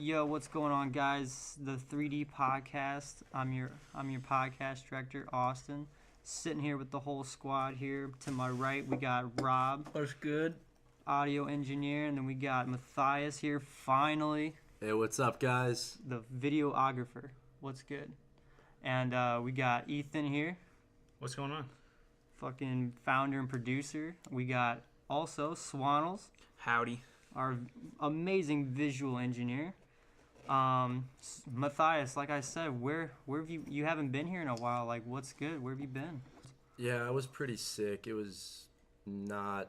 Yo, what's going on, guys? The 3D podcast. I'm your podcast director, Austin. Sitting here with the whole squad here. To my right, we got Rob, What's good? audio engineer, and then we got Matthias here. Finally, Hey, what's up, guys? the videographer. What's good? And we got Ethan here, What's going on? fucking founder and producer. We got also Swannels, Howdy. our amazing visual engineer. Matthias, like I said, where have you haven't been here in a while? Like, what's good? Where have you been? Yeah, I was pretty sick. It was not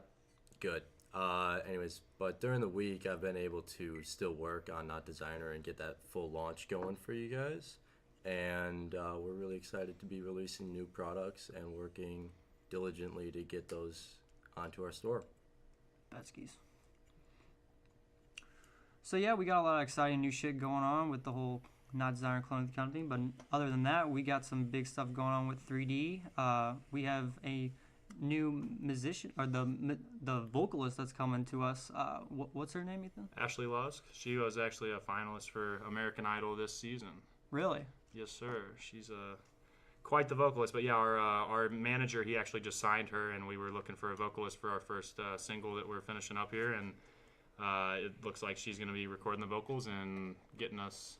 good. Anyways, but during the week, I've been able to still work on Not Designer and get that full launch going for you guys. And we're really excited to be releasing new products and working diligently to get those onto our store. Betskis. So yeah, we got a lot of exciting new shit going on with the whole Not Designer clothing company. But other than that, we got some big stuff going on with 3D. We have a new musician, or the vocalist that's coming to us. What's her name, Ethan? Ashley Lusk. She was actually a finalist for American Idol this season. Really? Yes, sir. She's quite the vocalist. But yeah, our manager, he actually just signed her, and we were looking for a vocalist for our first single that we're finishing up here. And it looks like she's going to be recording the vocals and getting us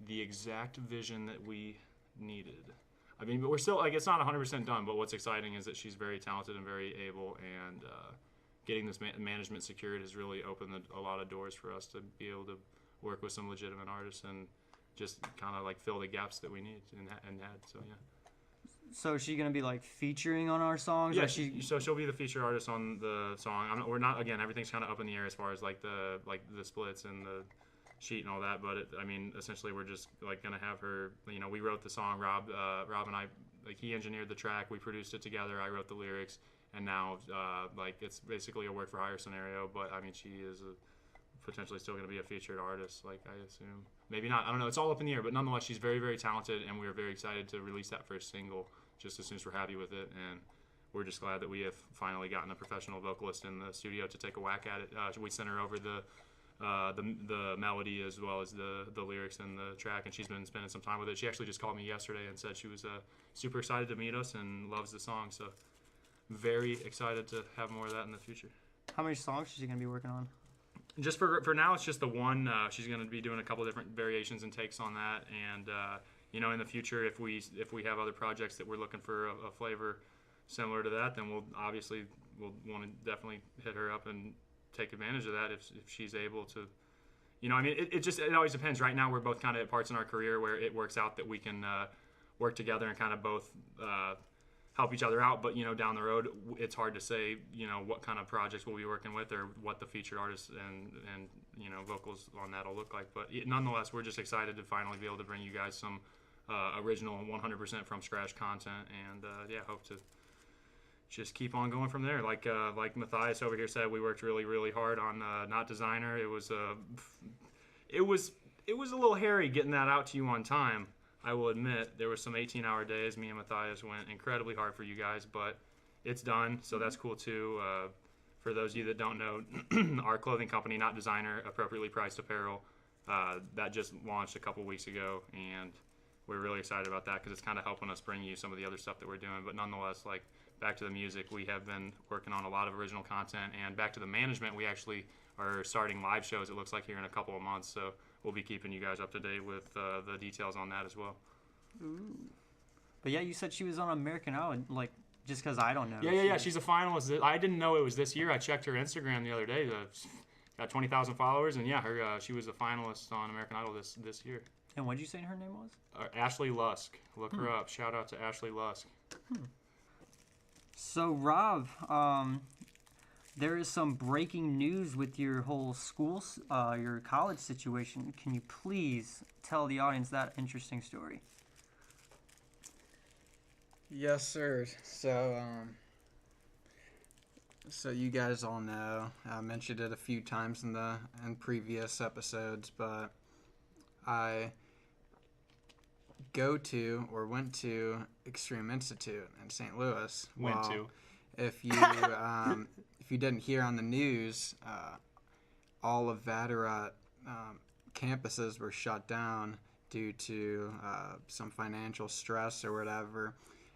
the exact vision that we needed. I mean, but we're still, like, it's not 100% done, but what's exciting is that she's very talented and very able, and getting this management secured has really opened a lot of doors for us to be able to work with some legitimate artists and just kind of like fill the gaps that we need and had. So yeah. So is she gonna be like featuring on our songs? Yeah, so she'll be the featured artist on the song. We're not, again, everything's kind of up in the air as far as like the splits and the sheet and all that. But essentially we're just like gonna have her. You know, we wrote the song. Rob and I, like, he engineered the track. We produced it together. I wrote the lyrics, and now like it's basically a work for hire scenario. But I mean, she is potentially still going to be a featured artist, like, I assume. Maybe not. I don't know. It's all up in the air. But nonetheless, she's very, very talented, and we're very excited to release that first single just as soon as we're happy with it. And we're just glad that we have finally gotten a professional vocalist in the studio to take a whack at it. We sent her over the melody as well as the lyrics and the track, and she's been spending some time with it. She actually just called me yesterday and said she was super excited to meet us and loves the song. So very excited to have more of that in the future. How many songs is she gonna be working on? Just for now, it's just the one. She's going to be doing a couple different variations and takes on that, and you know, in the future, if we have other projects that we're looking for a flavor similar to that, then we'll want to definitely hit her up and take advantage of that if she's able to. You know, I mean, it always depends. Right now, we're both kind of at parts in our career where it works out that we can work together and kind of both help each other out. But, you know, down the road, it's hard to say, you know, what kind of projects we'll be working with or what the featured artists and you know, vocals on that will look like. But nonetheless, we're just excited to finally be able to bring you guys some original 100% from scratch content, and yeah, hope to just keep on going from there. Like Matthias over here said, we worked really, really hard on Not Designer. It was a little hairy getting that out to you on time. I will admit there were some 18-hour days. Me and Matthias went incredibly hard for you guys, but it's done, so that's cool too. For those of you that don't know, our clothing company, Not Designer, appropriately priced apparel, that just launched a couple weeks ago, and we're really excited about that because it's kind of helping us bring you some of the other stuff that we're doing. But nonetheless, like, back to the music, we have been working on a lot of original content, and back to the management, we actually are starting live shows, it looks like, here in a couple of months, so we'll be keeping you guys up to date with the details on that as well. Ooh. But yeah, you said she was on American Idol, like, just because I don't know. Yeah. She's a finalist. I didn't know it was this year. I checked her Instagram the other day. Got 20,000 followers, and yeah, she was a finalist on American Idol this year. And what did you say her name was? Ashley Lusk. Look her up. Shout out to Ashley Lusk. So, Rob, there is some breaking news with your whole school, your college situation. Can you please tell the audience that interesting story? Yes, sir. So you guys all know, I mentioned it a few times in previous episodes, but I went to Extreme Institute in St. Louis. If you didn't hear on the news, all of Vatterott campuses were shut down due to some financial stress or whatever,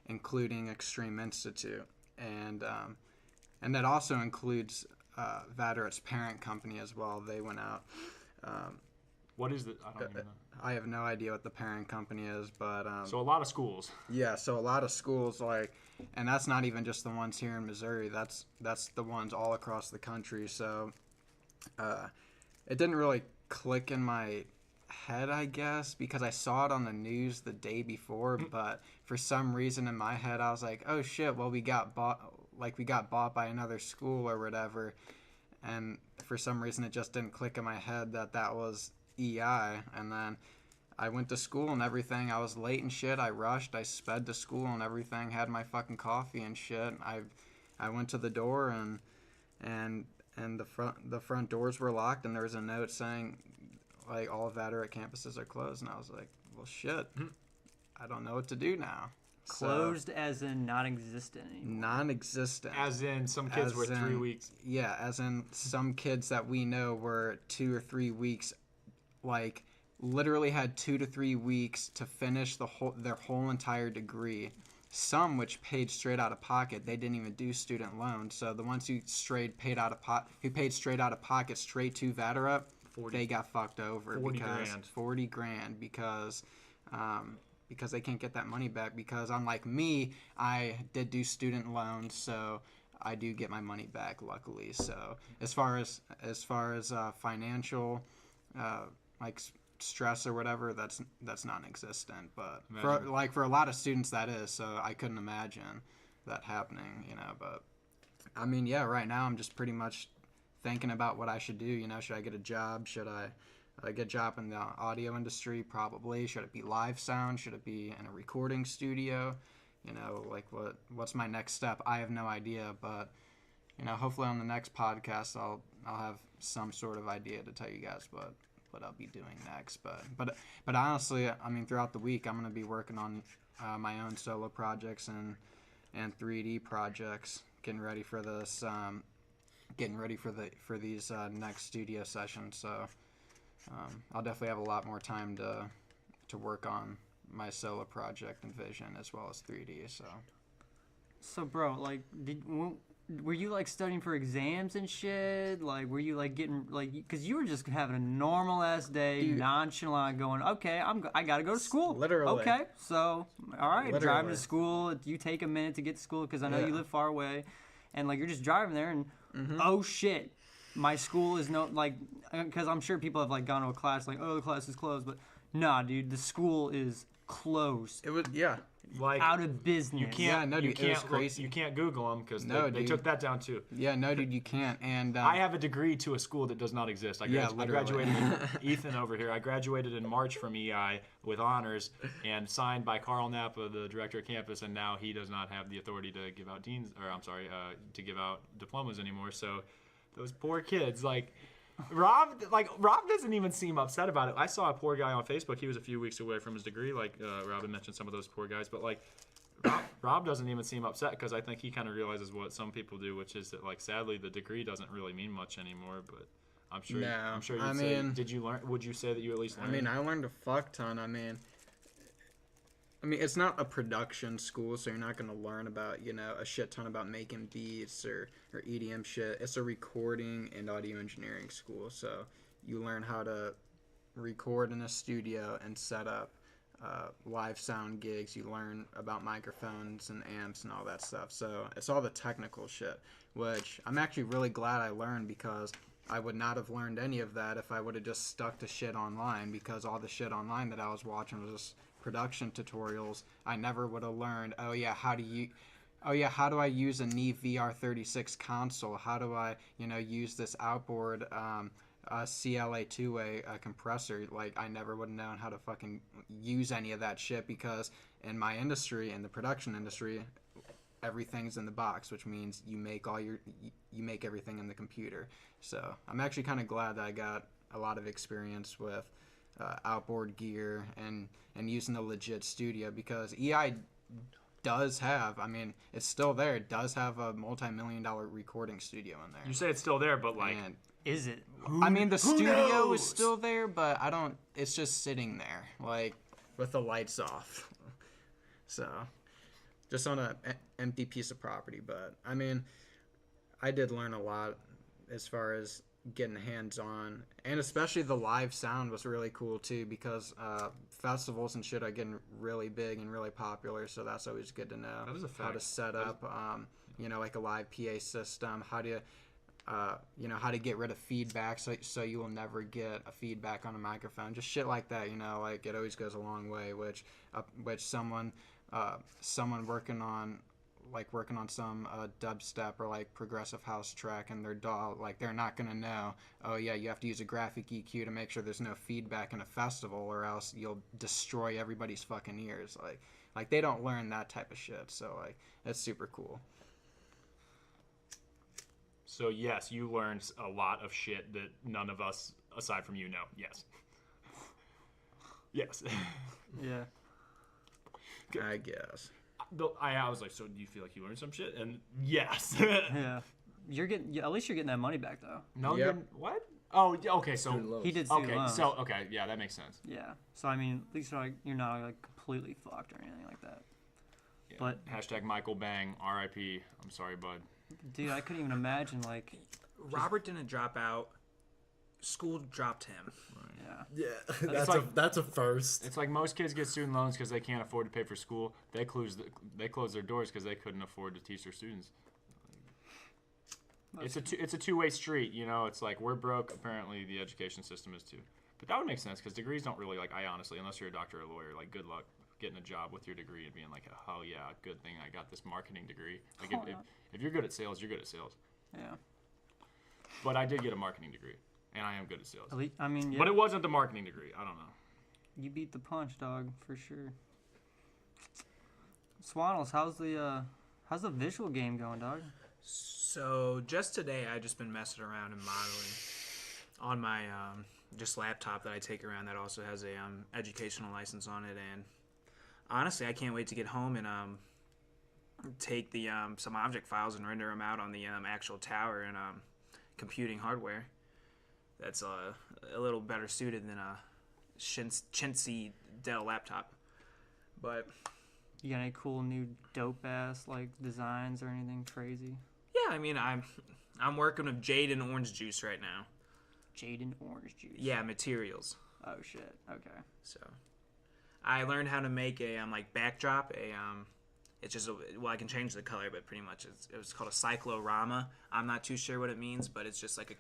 including Extreme Institute, and that also includes Vatteret's parent company as well. They went out. What is the? I don't even know. I have no idea what the parent company is, but So a lot of schools. yeah. So a lot of schools and that's not even just the ones here in Missouri. That's the ones all across the country. So it didn't really click in my head, I guess, because I saw it on the news the day before. But for some reason in my head, I was like, oh shit, well we got bought by another school or whatever. And for some reason it just didn't click in my head that was EI. And then I went to school and everything. I was late and shit. I rushed. I sped to school and everything. Had my fucking coffee and shit. I went to the door and the front doors were locked, and there was a note saying like all Vatteret campuses are closed. And I was like, well shit, I don't know what to do now. Closed as in non-existent anymore. Non-existent. As in some kids were 3 weeks. Yeah, as in some kids that we know were 2 or 3 weeks, like literally had 2 to 3 weeks to finish their whole entire degree. Some which paid straight out of pocket. They didn't even do student loans. So the ones who paid straight out of pocket straight to Vatteret, they got fucked over. 40 grand because they can't get that money back, because unlike me, I did do student loans, so I do get my money back, luckily. So as far as financial stress or whatever, that's non-existent. But for a lot of students that is, so I couldn't imagine that happening, But I mean, yeah, right now I'm just pretty much thinking about what I should do. Should I get a job? Should I get a job in the audio industry? Probably. Should it be live sound? Should it be in a recording studio? What's my next step? I have no idea, but hopefully on the next podcast I'll have some sort of idea to tell you guys what I'll be doing next. But honestly, I mean, throughout the week I'm gonna be working on my own solo projects and 3D projects, getting ready for this, for these next studio sessions. So. I'll definitely have a lot more time to work on my solo project and vision as well as 3D. So bro, like, were you like studying for exams and shit? Like, were you like getting like, because you were just having a normal ass day, Dude. Nonchalant, going, okay, I gotta go to school. Literally. Okay, so all right, Literally. driving to school. You take a minute to get to school because I know you live far away, and like you're just driving there, and oh shit. My school is because I'm sure people have like gone to a class like, oh, the class is closed, but nah, dude, the school is closed. It was Like out of business. You can't. Yeah, no, dude, you it was can't. crazy. You can't Google them because No, they dude. took that down too. Yeah, no, dude, you can't. And I have a degree to a school that does not exist. I graduated. Ethan over here. I graduated in March from EI with honors and signed by Carl Napa, the director of campus, and now he does not have the authority to give out to give out diplomas anymore. So those poor kids, Rob doesn't even seem upset about it. I saw a poor guy on Facebook. He was a few weeks away from his degree. Robin mentioned some of those poor guys, but Rob doesn't even seem upset because I think he kind of realizes what some people do, which is that sadly the degree doesn't really mean much anymore. But I'm sure. No, I'm sure. I mean, did you learn? Would you say that you at least learned? I mean, I learned a fuck ton. I mean, it's not a production school, so you're not going to learn about, a shit ton about making beats or EDM shit. It's a recording and audio engineering school, so you learn how to record in a studio and set up live sound gigs. You learn about microphones and amps and all that stuff. So it's all the technical shit, which I'm actually really glad I learned, because I would not have learned any of that if I would have just stuck to shit online, because all the shit online that I was watching was just production tutorials. I never would have learned, how do I use a Neve VR36 console? How do I, use this outboard CLA two-way compressor? I never would have known how to fucking use any of that shit, because in my industry, in the production industry, everything's in the box, which means you make everything in the computer. So I'm actually kind of glad that I got a lot of experience with outboard gear and using a legit studio, because EI does have, it's still there, it does have a multi-million-dollar recording studio in there. You say it's still there, but is it? I mean, the studio is knows? still there, but I don't. It's just sitting there, like with the lights off. So, just on a empty piece of property. But I mean, I did learn a lot as far as getting hands on, and especially the live sound was really cool too, because festivals and shit are getting really big and really popular. So that's always good to know. That is a How to fact. set up, like a live PA system. How to how to get rid of feedback so you will never get a feedback on a microphone. Just shit like that, like it always goes a long way, which someone working on some dubstep or like progressive house track and their DAW, like they're not going to know, oh yeah, you have to use a graphic EQ to make sure there's no feedback in a festival or else you'll destroy everybody's fucking ears. Like they don't learn that type of shit, so like it's super cool. So yes, you learned a lot of shit that none of us, aside from you, know. Yes. Yes. Yeah. I guess. I was like, so do you feel like you learned some shit? And yes. Yeah. At least you're getting that money back though. No, Yep. what? Oh, okay. So Student loans. He did student okay, loans. so okay, yeah, that makes sense. Yeah. So I mean, at least you're not like completely fucked or anything like that. Yeah. But- hashtag Michael Bang, R.I.P. I'm sorry, bud. Dude, I couldn't even imagine like. Robert didn't drop out. School dropped him. Yeah. Yeah, like- that's a first. It's like most kids get student loans because they can't afford to pay for school. They close their doors because they couldn't afford to teach their students. It's a two-way street, It's like we're broke. Apparently, the education system is too. But that would make sense because degrees don't really I honestly, unless you're a doctor or a lawyer, like good luck getting a job with your degree and being like, oh yeah, good thing I got this marketing degree. Like if you're good at sales, you're good at sales. Yeah. But I did get a marketing degree, and I am good at sales. At least, I mean, yeah, But it wasn't the marketing degree. I don't know. you beat the punch, dog, for sure. Swaddles, how's the visual game going, dog? So just today, I just been messing around and modeling on my just laptop that I take around that also has a educational license on it. And honestly, I can't wait to get home and take the some object files and render them out on the actual tower and computing hardware. That's a little better suited than a chintzy Dell laptop. But You got any cool new dope ass like designs or anything crazy? yeah, I mean, I'm working with jade and orange juice right now. Jade and orange juice. Yeah, materials. Oh shit. Okay. So I learned how to make a backdrop. It's just I can change the color, but pretty much it was called a cyclorama. I'm not too sure what it means, but it's just like a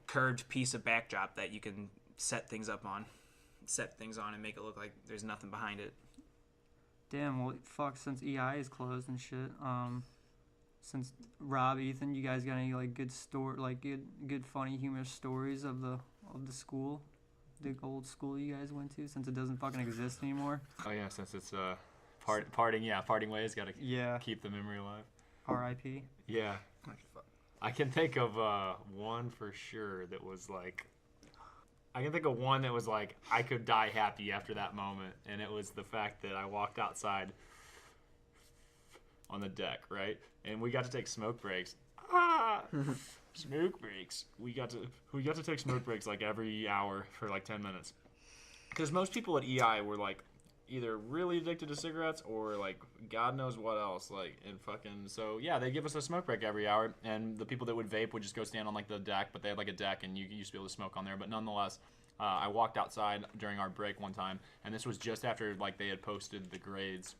curved piece of backdrop that you can set things on and make it look like there's nothing behind it. Damn. Well, fuck. Since EI is closed and shit. Since Rob, Ethan, you guys got any like good good funny humorous stories of the school, the old school you guys went to, since it doesn't fucking exist anymore? Oh yeah, since it's parting ways. Got to Yeah. keep the memory alive. R.I.P. Yeah. I can think of one for sure that was like, I could die happy after that moment, and it was the fact that I walked outside on the deck, right? And we got to take smoke breaks. Smoke breaks. We got to take smoke breaks like every hour for like 10 minutes. Because most people at EI were like either really addicted to cigarettes or like God knows what else, like, and fucking, so yeah, they give us a smoke break every hour, and the people that would vape would just go stand on like the deck, but they had like a deck and you used to be able to smoke on there. But nonetheless, I walked outside during our break one time, and this was just after like they had posted the grades,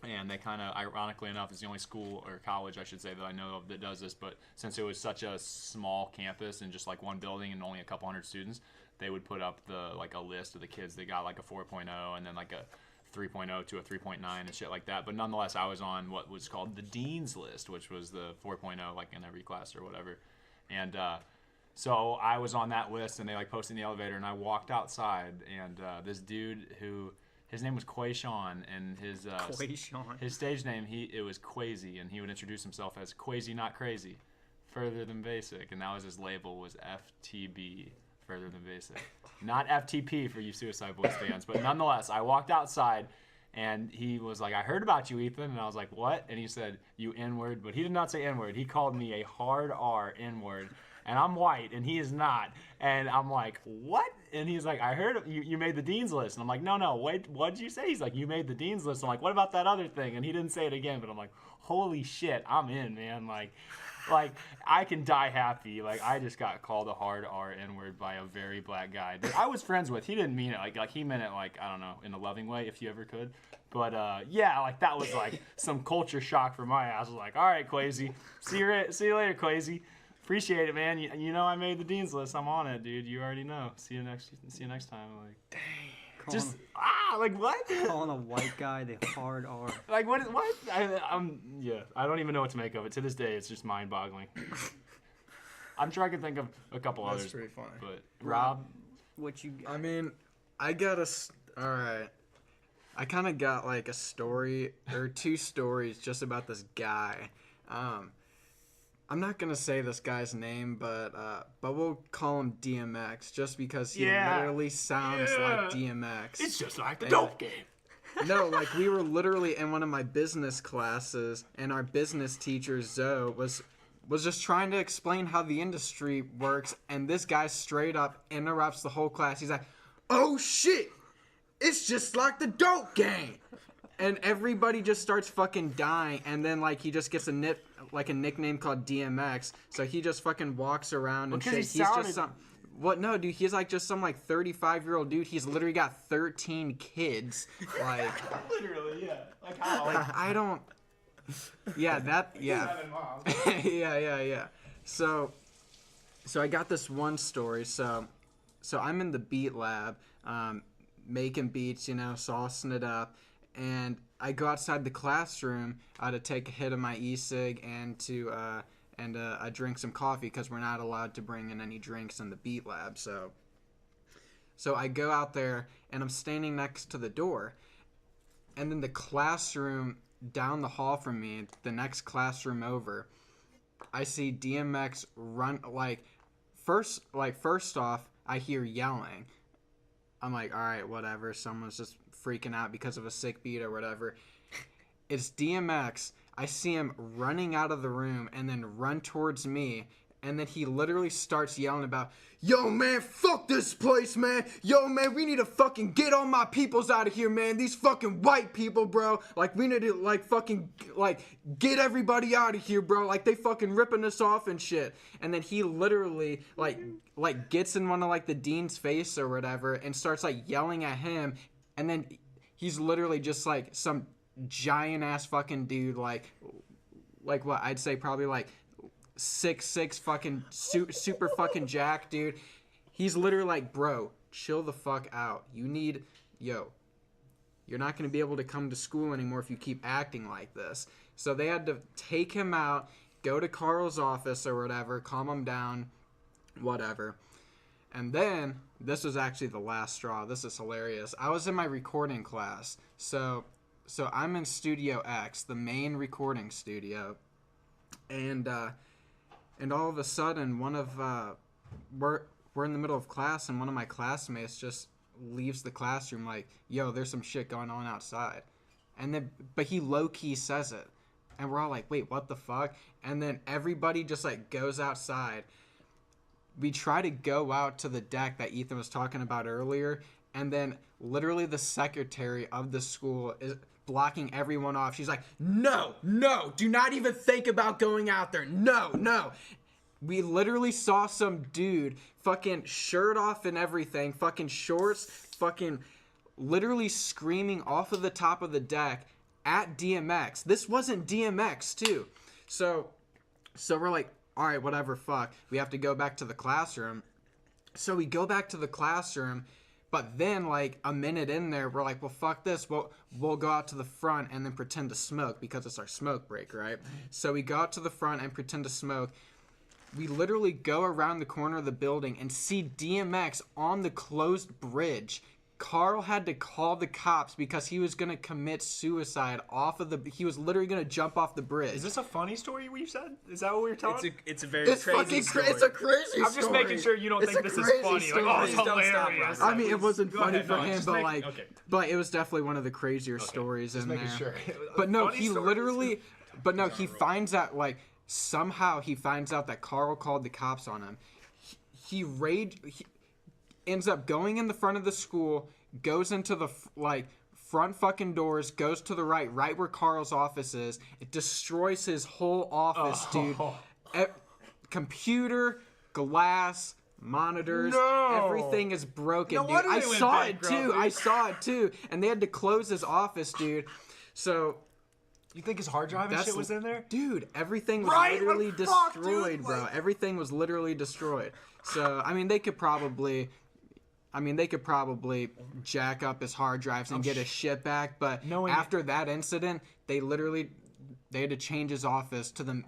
and they kind of, ironically enough, is the only school or college I should say that I know of that does this. But since it was such a small campus and just like one building and only a couple hundred students, they would put up a list of the kids that got like a 4.0 and then like a 3.0 to a 3.9 and shit like that. But nonetheless, I was on what was called the dean's list, which was the 4.0 like in every class or whatever. And so I was on that list, and they like posted in the elevator, and I walked outside, and this dude who, his name was Quayshawn, and his stage name, it was Quazy, and he would introduce himself as Quazy Not Crazy, further than basic, and that was his label, was FTB, further than basic. Not FTP for you Suicide Boys fans, but nonetheless, I walked outside, and he was like, I heard about you, Ethan, and I was like, what? And he said, you N-word, but he did not say N-word. He called me a hard R N-word, and I'm white, and he is not. And I'm like, what? And he's like, I heard you made the dean's list. And I'm like, no, wait, what did you say? He's like, you made the dean's list. I'm like, what about that other thing? And he didn't say it again, but I'm like, holy shit, I'm in, man. Like I can die happy. Like, I just got called a hard R N-word by a very black guy that I was friends with. He didn't mean it. Like he meant it, like, I don't know, in a loving way, if you ever could. But, yeah, like, that was, like, some culture shock for my ass. I was like, all right, Quasi. See you later, Quasi. Appreciate it, man. You know I made the dean's list. I'm on it, dude. You already know. See you next time. Like, dang. Just, like, what? Calling a white guy the hard R. Like, what? Yeah, I don't even know what to make of it. To this day, it's just mind-boggling. I'm sure I can think of a couple others. That's pretty funny. But, Rob? What you got? I mean, I got all right. I kind of got, like, a story, or 2 stories just about this guy. I'm not going to say this guy's name, but we'll call him DMX, just because he literally sounds like DMX. It's just like the dope game. No, like, we were literally in one of my business classes, and our business teacher, Zoe, was just trying to explain how the industry works, and this guy straight up interrupts the whole class. He's like, oh, shit! It's just like the dope game! And everybody just starts fucking dying, and then, like, he just gets a nickname called DMX, so he just fucking walks around and shit. He's just some... What? No, dude, he's, like, just some, like, 35-year-old dude. He's literally got 13 kids. Like... Literally, yeah. Like, how? Like, I don't... Yeah, that... Yeah. yeah. So I got this one story. So I'm in the beat lab, making beats, you know, saucing it up. And I go outside the classroom to take a hit of my e-cig and to I drink some coffee because we're not allowed to bring in any drinks in the beat lab. So I go out there and I'm standing next to the door, and then the classroom down the hall from me, the next classroom over, I see DMX run. First off, I hear yelling. I'm like, all right, whatever. Someone's just freaking out because of a sick beat or whatever. It's DMX. I see him running out of the room and then run towards me. And then he literally starts yelling about, yo, man, fuck this place, man. Yo, man, we need to fucking get all my peoples out of here, man. These fucking white people, bro. Like, we need to, like, fucking, like, get everybody out of here, bro. Like, they fucking ripping us off and shit. And then he literally, like gets in one of, like, the dean's face or whatever and starts, like, yelling at him. And then he's literally just, like, some giant-ass fucking dude, like what, I'd say probably, like, 6'6", fucking super fucking jack, dude. He's literally like, bro, chill the fuck out. You're not going to be able to come to school anymore if you keep acting like this. So they had to take him out, go to Carl's office or whatever, calm him down, whatever. And then, this was actually the last straw. This is hilarious. I was in my recording class. So I'm in Studio X, the main recording studio. And all of a sudden, we're in the middle of class, and one of my classmates just leaves the classroom like, yo, there's some shit going on outside. But he low-key says it. And we're all like, wait, what the fuck? And then everybody just, like, goes outside. We try to go out to the deck that Ethan was talking about earlier, and then literally the secretary of the school is blocking everyone off. She's like, no, do not even think about going out there. No. We literally saw some dude, fucking shirt off and everything, fucking shorts, fucking literally screaming off of the top of the deck at DMX. This wasn't DMX, too. So we're like, all right, whatever, fuck. We have to go back to the classroom. So we go back to the classroom, but then, like, a minute in there, we're like, well, fuck this. We'll go out to the front and then pretend to smoke because it's our smoke break, right? So we go out to the front and pretend to smoke. We literally go around the corner of the building and see DMX on the closed bridge. Carl had to call the cops because he was going to commit suicide he was literally going to jump off the bridge. Is this a funny story we said? Is that what we were telling? It's a very crazy story. It's a crazy story. I'm just making sure you don't think this is funny. Story. Like, oh, it's hilarious. I mean, it wasn't funny for him, but it was definitely one of the crazier stories just in there. Sure. But no, he literally... But no, he finds out, like... Somehow he finds out that Carl called the cops on him. He ends up going in the front of the school, goes into the front fucking doors, goes to the right where Carl's office is. It destroys his whole office, dude. Computer, glass, monitors, everything is broken, No dude. wonder I they went saw it bankrupt, too. And they had to close his office, dude. So, You think his hard drive and That's shit was in there? dude, everything was Right? literally What the fuck, destroyed, dude? bro. Like- Everything was literally destroyed. So, I mean, they could probably jack up his hard drives and get his shit back, but Knowing- after that incident, they had to change his office to the.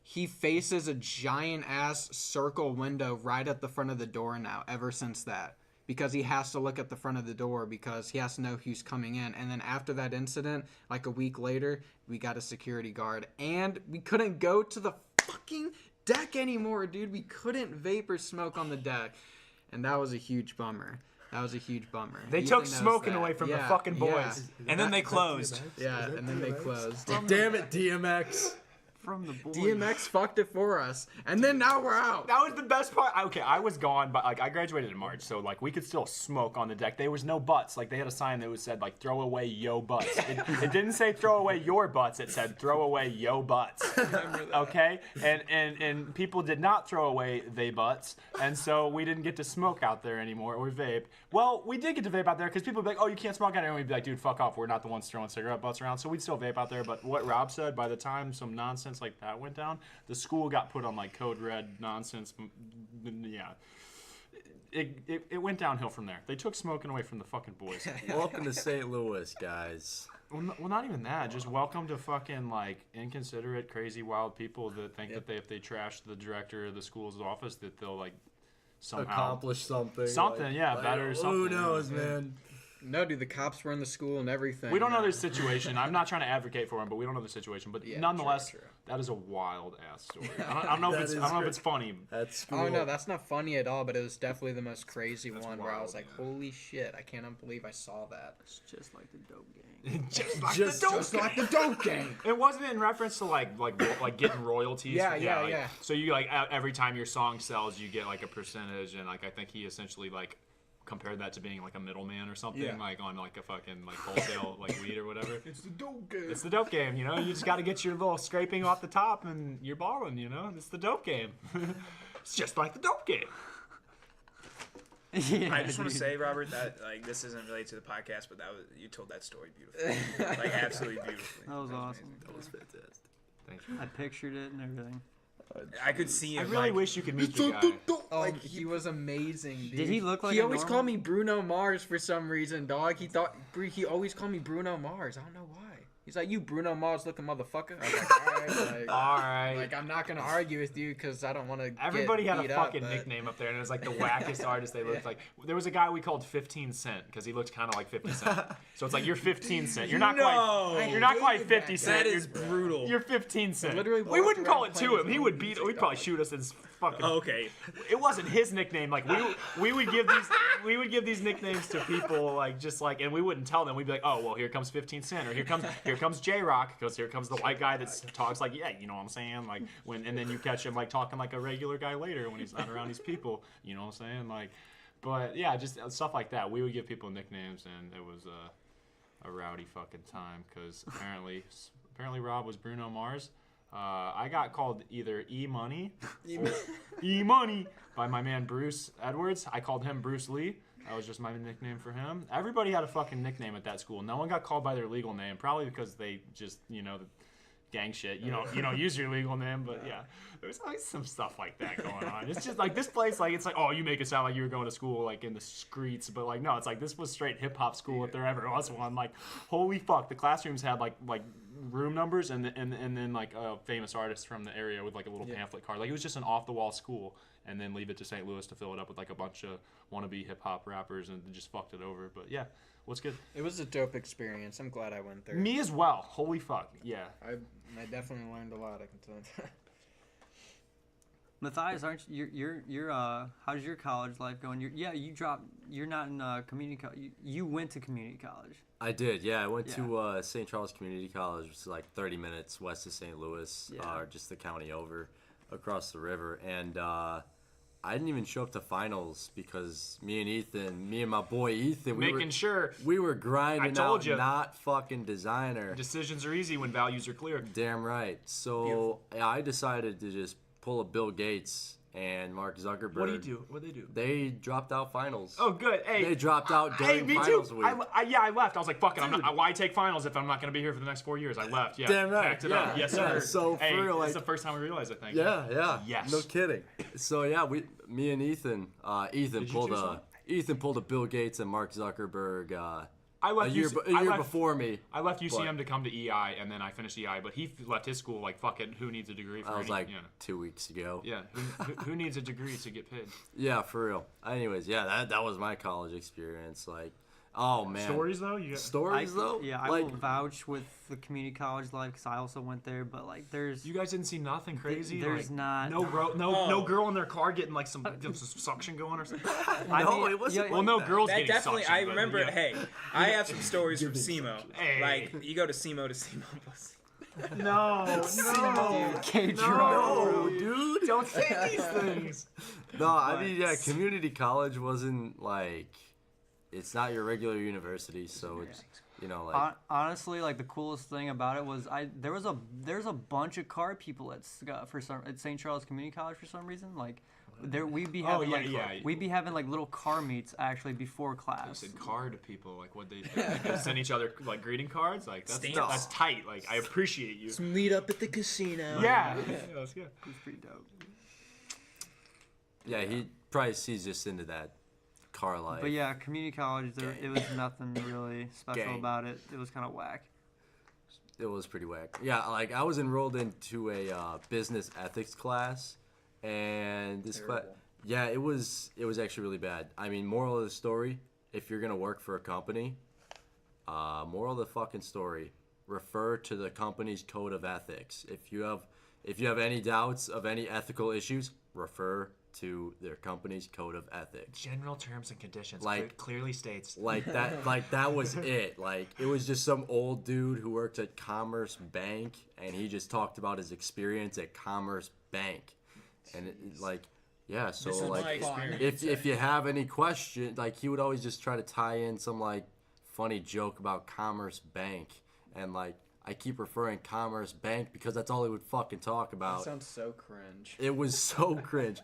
He faces a giant ass circle window right at the front of the door now. Ever since that, because he has to look at the front of the door because he has to know who's coming in. And then after that incident, like a week later, we got a security guard, and we couldn't go to the fucking deck anymore, dude. We couldn't vape or smoke on the deck. And that was a huge bummer. They Ethan took knows smoking that. away from the Yeah, fucking boys. yeah. And then they closed. Yeah, and then they closed. Damn it, DMX. From the boys. DMX fucked it for us, and then now we're out. That was the best part. Okay, I was gone, but like I graduated in March, so like we could still smoke on the deck. There was no butts. Like they had a sign that was said like "throw away yo butts." It didn't say "throw away your butts." It said "throw away yo butts." Okay, and people did not throw away they butts, and so we didn't get to smoke out there anymore or vape. Well, we did get to vape out there because people would be like, "Oh, you can't smoke out there," and we'd be like, "Dude, fuck off. We're not the ones throwing cigarette butts around." So we'd still vape out there. But what Rob said, by the time some nonsense like that went down, the school got put on like code red nonsense. Yeah, it went downhill from there. They took smoking away from the fucking boys. Welcome to St. Louis, guys. Well, not even that. Just welcome to fucking like inconsiderate, crazy, wild people that think that if they trash the director of the school's office, that they'll like somehow Accomplish something. Something, yeah, better or something. Who knows, man? No, dude, the cops were in the school and everything. We don't know the situation. I'm not trying to advocate for him, but we don't know the situation. But Yeah, nonetheless, true. that is a wild ass story. I don't know if That it's is it's funny. That's school. Oh no, that's not funny at all. But it was definitely the most crazy one where I wild, was like, "Holy shit! I cannot believe I saw that." It's just like the dope gang. Just like Just- the dope just Like the dope gang. It wasn't in reference to like getting royalties. Yeah, like, yeah. So you like every time your song sells, you get like a percentage, and like I think he essentially like compared that to being like a middleman or something, Yeah. like on like a fucking like wholesale like weed or whatever. It's the dope gang. It's the dope game, you know. You just got to get your little scraping off the top, and you're balling, you know. It's the dope game. It's just like the dope game. Yeah, I just want to dude. say, Robert, that like this isn't related to the podcast, but you told that story beautifully, like absolutely beautifully. That was awesome. amazing. That was fantastic. Thank you. I pictured it and everything. I could see I him. really like, wish you could meet the guy. Oh, he was amazing, dude. Did he look like He a always normal- called me Bruno Mars for some reason, dog. He always called me Bruno Mars. I don't know why. He's like, "You Bruno Mars looking motherfucker." I was like, "All right, All right. like I'm not gonna argue with you because I don't want to." Everybody had a beat fucking up, but... nickname up there, and it was like the wackest artist they looked like. There was a guy we called 15 Cent because he looked kind of like 50 Cent. So it's like you're 15 Cent. You're not quite. You're not quite 50 Cent. that is You're, brutal. you're 15 Cent. Literally we walked wouldn't call around it to playing him. his He own would beat. music, He'd probably dog. shoot us as fucking. Okay. It wasn't his nickname. Like we would give these nicknames to people like just like, and we wouldn't tell them. We'd be like, oh well, here comes 15 Cent, or here comes J Rock, because here comes the white guy that talks like, yeah, you know what I'm saying, like and then you catch him like talking like a regular guy later when he's not around these people, you know what I'm saying, like, but yeah, just stuff like that. We would give people nicknames, and it was a rowdy fucking time because apparently Rob was Bruno Mars. I got called either E-Money or E-Money by my man Bruce Edwards. I called him Bruce Lee. That was just my nickname for him. Everybody had a fucking nickname at that school. No one got called by their legal name, probably because they just, you know, the gang shit. You don't use your legal name, but yeah, there's always some stuff like that going on. It's just like this place, like it's like, oh, you make it sound like you were going to school like in the streets, but like no, it's like this was straight hip hop school if there ever was one. Like, holy fuck, the classrooms had like room numbers and then like a famous artist from the area with like a little pamphlet card. Like it was just an off the wall school, and then leave it to St. Louis to fill it up with like a bunch of wannabe hip hop rappers and just fucked it over. But yeah, what's good? It was a dope experience. I'm glad I went there. Me as well. Holy fuck, yeah. I definitely learned a lot. I can tell you that. Matthias, aren't you're how's your college life going? You're not in community college. You went to community college. I did, yeah. I went Yeah. to St. Charles Community College, which is like 30 minutes west of St. Louis, Yeah. or just the county over, across the river. And I didn't even show up to finals because me and my boy Ethan, Making sure we were grinding told out, ya. not fucking designer. decisions are easy when values are clear. Damn right. So yeah, I decided to just pull a Bill Gates and Mark Zuckerberg. What do you do? What do they do? They dropped out finals. Oh, good. Hey, They dropped out during me finals too. week. I left. I was like, fuck it. I'm not, why take finals if I'm not going to be here for the next 4 years? I left. Yeah. Damn right. Packed it up. Yeah. Yes, Yeah, sir. so hey, for real, it's like- the first time we realized, I think. Yeah. Yes. No kidding. So yeah, me and Ethan you pulled do something? Ethan pulled a Bill Gates and Mark Zuckerberg I a left year I left- before me. I left UCM But- to come to EI, and then I finished EI. But he left his school like, fuck it. Who needs a degree for I was any, like you know. 2 weeks ago. Yeah. Who needs a degree to get paid? Yeah, for real. Anyways, yeah, that was my college experience. Like, oh man, Stories though. You got, Stories though. Yeah, I like, will vouch with the community college life because I also went there. But like, there's you guys didn't see nothing crazy. there's like, not. no girl in their car getting like some suction going or something. no, it wasn't. yeah, Well, like no that. girls That getting definitely. suction. I but, remember. yeah. Hey, I have some stories from SEMO. Hey. Like you go to SEMO bus. No, K No, dude. don't say these things. No, I mean, yeah, community college wasn't like, it's not your regular university, so it's, you know, like, Honestly, like the coolest thing about it was there's a bunch of car people at St. Charles Community College for some reason. Like we'd be having we'd be having like little car meets actually before I class. said card to people, like what they do. They send each other like greeting cards. Like Stamps. that's tight. Like I appreciate you. Meet up at the casino. Yeah, that's good. It was pretty dope. yeah, he probably sees just into that car life. But yeah, community college, it was nothing really special Gang. about it. It was kind of whack. It was pretty whack. Yeah, like I was enrolled into a business ethics class, and this class, yeah, it was actually really bad. I mean, moral of the story: if you're gonna work for a company, moral of the fucking story: refer to the company's code of ethics. If you have any doubts of any ethical issues, refer to their company's code of ethics. General terms and conditions Like- clearly states. Like that was it. Like it was just some old dude who worked at Commerce Bank, and he just talked about his experience at Commerce Bank, and like, yeah. So This is like, my experience. if you have any question, like he would always just try to tie in some like funny joke about Commerce Bank, and like I keep referring Commerce Bank because that's all he would fucking talk about. That sounds so cringe. It was so cringe.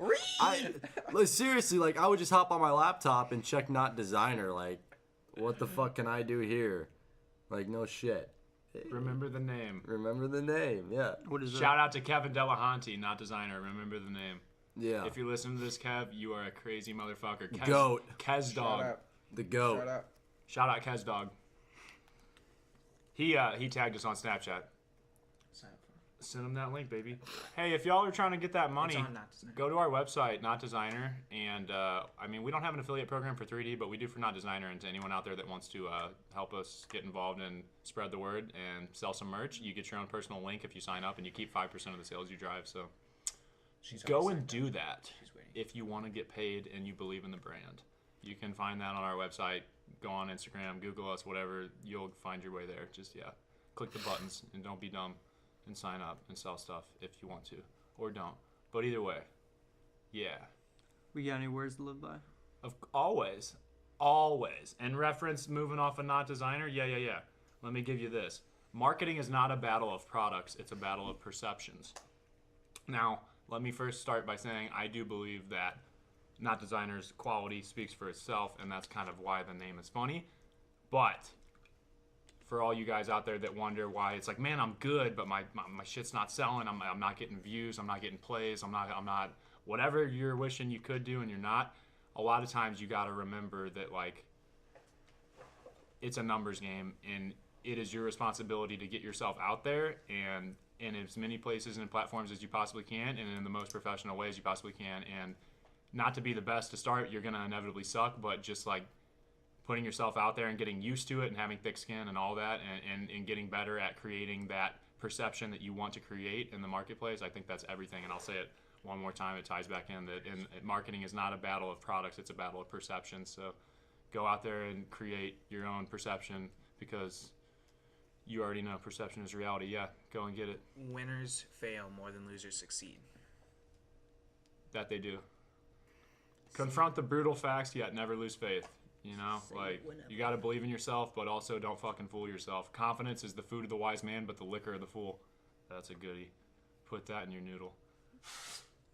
Like, seriously, like I would just hop on my laptop and check not designer. Like, what the fuck can I do here? Like, no shit. Remember the name. Remember the name, yeah, What is Shout out to Kevin Delahanty, not designer. Remember the name. yeah. If you listen to this, Kev, you are a crazy motherfucker. Goat. Kez Dog. Shout out. The goat. Shout out. Shout out Kez Dog. He tagged us on Snapchat. Send him that link, baby. Hey, if y'all are trying to get that money, It's on Not Designer. go to our website, Not Designer, and I mean we don't have an affiliate program for 3D, but we do for Not Designer. And to anyone out there that wants to help us get involved and spread the word and sell some merch, you get your own personal link if you sign up, and you keep 5% of the sales you drive. So go and do that if you want to get paid and you believe in the brand. You can find that on our website. Go on Instagram, Google us, whatever. You'll find your way there. Just click the buttons and don't be dumb. And sign up and sell stuff if you want to, or don't. But either way, yeah. We got any words to live by? Always. And reference moving off of not designer. Yeah. Let me give you this. Marketing is not a battle of products. It's a battle of perceptions. Now, let me first start by saying I do believe that not designer's quality speaks for itself, and that's kind of why the name is funny. But for all you guys out there that wonder why it's like, man, I'm good, but my shit's not selling. I'm not getting views. I'm not getting plays. I'm not whatever you're wishing you could do and you're not. A lot of times you got to remember that like it's a numbers game, and it is your responsibility to get yourself out there and in as many places and platforms as you possibly can, and in the most professional ways you possibly can. And not to be the best to start, you're gonna inevitably suck, but just like putting yourself out there and getting used to it and having thick skin and all that, and getting better at creating that perception that you want to create in the marketplace, I think that's everything. And I'll say it one more time, it ties back in that marketing is not a battle of products, it's a battle of perception. So go out there and create your own perception, because you already know perception is reality. Yeah, go and get it. Winners fail more than losers succeed. That they do. Confront the brutal facts, yet never lose faith. You know, like, you got to believe in yourself, but also don't fucking fool yourself. Confidence is the food of the wise man, but the liquor of the fool. That's a goodie. Put that in your noodle.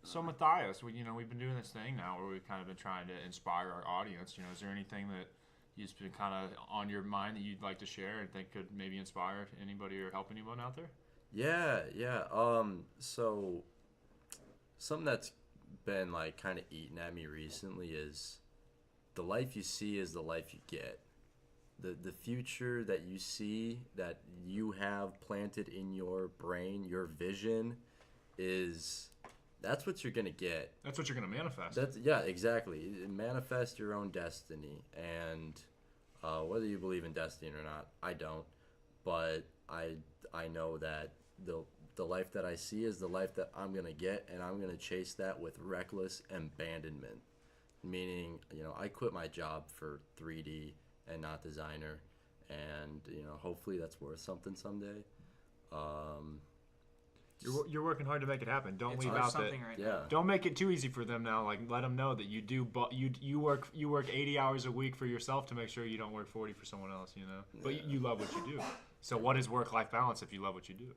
So Matthias, we've been doing this thing now where we've kind of been trying to inspire our audience. Is there anything that has been kind of on your mind that you'd like to share and think could maybe inspire anybody or help anyone out there? Yeah. So something that's been like kind of eating at me recently is the life you see is the life you get. The future that you see, that you have planted in your brain, your vision, that's what you're gonna get. That's what you're going to manifest. Yeah, exactly. Manifest your own destiny, and whether you believe in destiny or not, I don't. But I know that the life that I see is the life that I'm gonna get, and I'm gonna chase that with reckless abandonment. Meaning, I quit my job for 3D and not designer, and hopefully that's worth something someday. You're working hard to make it happen. Don't It's leave worth out that. something right now. Yeah. Don't make it too easy for them now. Like, let them know that you do. But you work 80 hours a week for yourself to make sure you don't work 40 for someone else. But you love what you do. So what is work-life balance if you love what you do?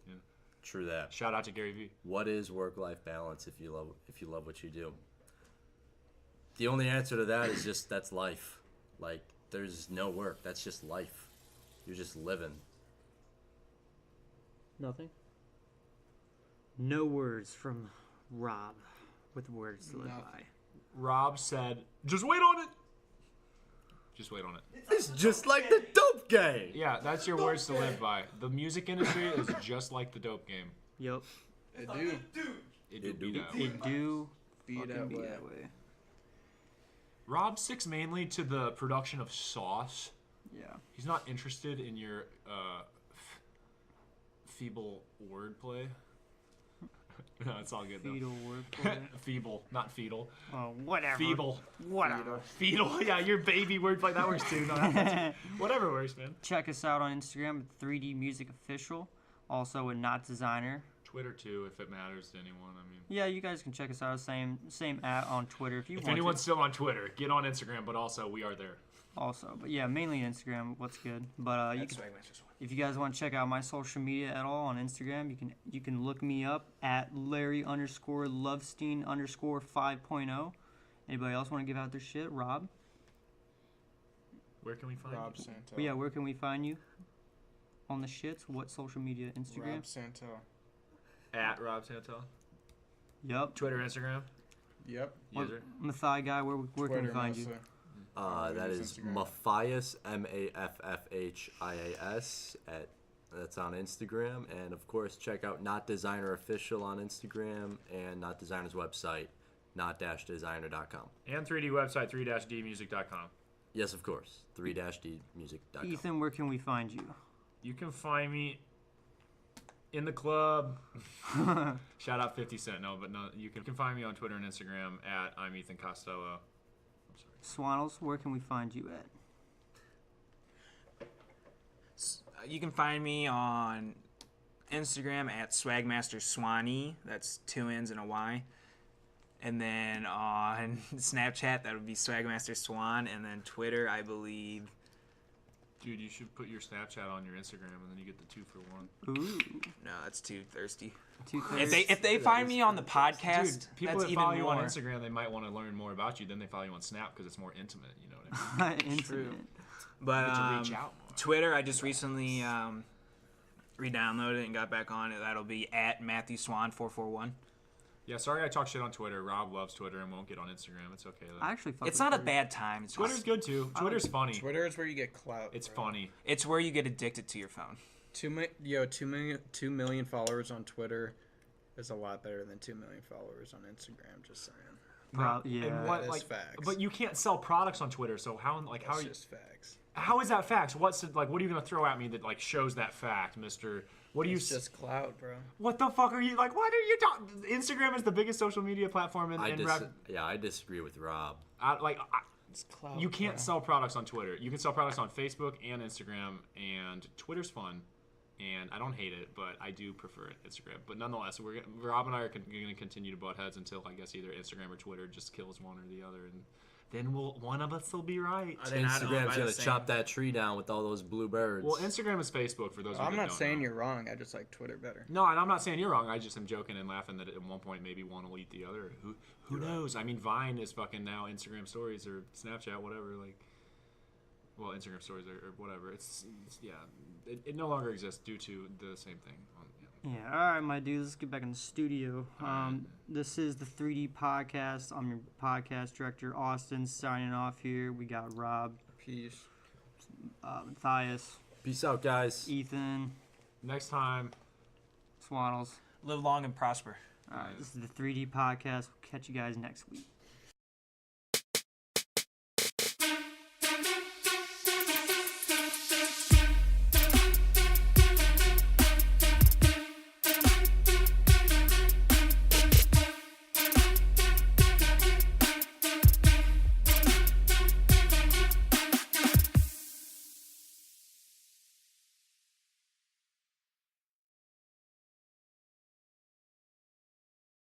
True that. Shout out to Gary Vee. What is work-life balance if you love what you do? The only answer to that is just that's life. Like, there's no work. That's just life. You're just living. Nothing. No words from Rob with words to live by. Rob said, "Just wait on it." Just wait on it. It's just like the dope game. Yeah, that's your words to live by. The music industry is just like the dope game. Yep. It do. It do be that way. It do Be fucking that be way. that way. Rob sticks mainly to the production of sauce. Yeah. He's not interested in your feeble wordplay. No, it's all good though. Fetal wordplay. Feeble, not fetal. Oh, whatever. Feeble. Whatever. Fetal. Yeah, your baby wordplay, that works too. No, that's, whatever works, man. Check us out on Instagram at 3D Music Official. Also at Not Designer. Twitter too, if it matters to anyone. I mean, Yeah, you guys can check us out. Same at on Twitter if you if want anyone's to. still on Twitter, get on Instagram. But also, we are there. Also, but yeah, mainly Instagram. What's good? But you That's can, Swagmaster Swan. if you guys want to check out my social media at all on Instagram, you can look me up at Larry_Lovestein_5.0. Anybody else want to give out their shit? Rob? Where can we find Rob you? Santel. But yeah, where can we find you? On the shits? What social media? Instagram? Rob Santel. At Rob Santel. Yup. Twitter, Instagram. Yep. User. Mathai guy, where can we Twitter find you? mostly. That use is Instagram. Matthias, Maffhias. That's on Instagram, and of course check out Not Designer Official on Instagram and Not Designer's website, not-designer.com. And 3D website, 3-dmusic.com. Yes, of course, 3-dmusic.com. Ethan, where can we find you? You can find me in the club. Shout out 50 Cent. No, but no, you can find me on Twitter and Instagram at I'm Ethan Costello. Swaddles, where can we find you at? You can find me on Instagram at Swagmaster Swanee. That's 2 N's and a Y. And then on Snapchat, that would be Swagmaster Swan. And then Twitter, I believe. Dude, you should put your Snapchat on your Instagram, and then you get the 2 for 1. Ooh. No, that's too thirsty. Two If they find me on the podcast, Dude, people that's that even follow you more. on Instagram, they might want to learn more about you. Then they follow you on Snap because it's more intimate. You know what I mean? Intimate. But You get to reach out more. Twitter, I just recently re-downloaded it and got back on it. That'll be at Matthew Swan 441. Yeah, sorry I talk shit on Twitter. Rob loves Twitter and won't get on Instagram. It's okay though. I actually fuck It's with not a Twitter. bad time. It's Twitter's just, good too. Twitter's funny. Twitter is where you get clout. It's bro. funny. it's where you get addicted to your phone. 2 million followers on Twitter is a lot better than 2 million followers on Instagram. Just saying. Yeah. And what, That is like, facts. but you can't sell products on Twitter. So how are That's you? just facts. How is that facts? What are you gonna throw at me that like shows that fact, Mister What do you? It's just cloud, bro. What the fuck are you like? What are you talking? Instagram is the biggest social media platform in rap. I disagree with Rob. It's cloud. You can't bro. sell products on Twitter. You can sell products on Facebook and Instagram, and Twitter's fun, and I don't hate it, but I do prefer Instagram. But nonetheless, Rob and I are going to continue to butt heads until I guess either Instagram or Twitter just kills one or the other, and then one of us will be right. Are they not owned by Instagram's the gonna same- chop that tree down with all those blue birds. Well, Instagram is Facebook for those of you I'm that not don't saying know. you're wrong. I just like Twitter better. No, and I'm not saying you're wrong. I just am joking and laughing that at one point maybe one will eat the other. Who knows? I mean, Vine is fucking now Instagram Stories or Snapchat, whatever. Like, well, Instagram Stories or whatever. It's yeah, it no longer exists due to the same thing. Yeah, all right, my dude, let's get back in the studio. This is the 3D podcast. I'm your podcast director, Austin, signing off here. We got Rob, Peace. Matthias, Peace out, guys. Ethan, Next time. Swaddles. Live long and prosper. All right, this is the 3D podcast. We'll catch you guys next week.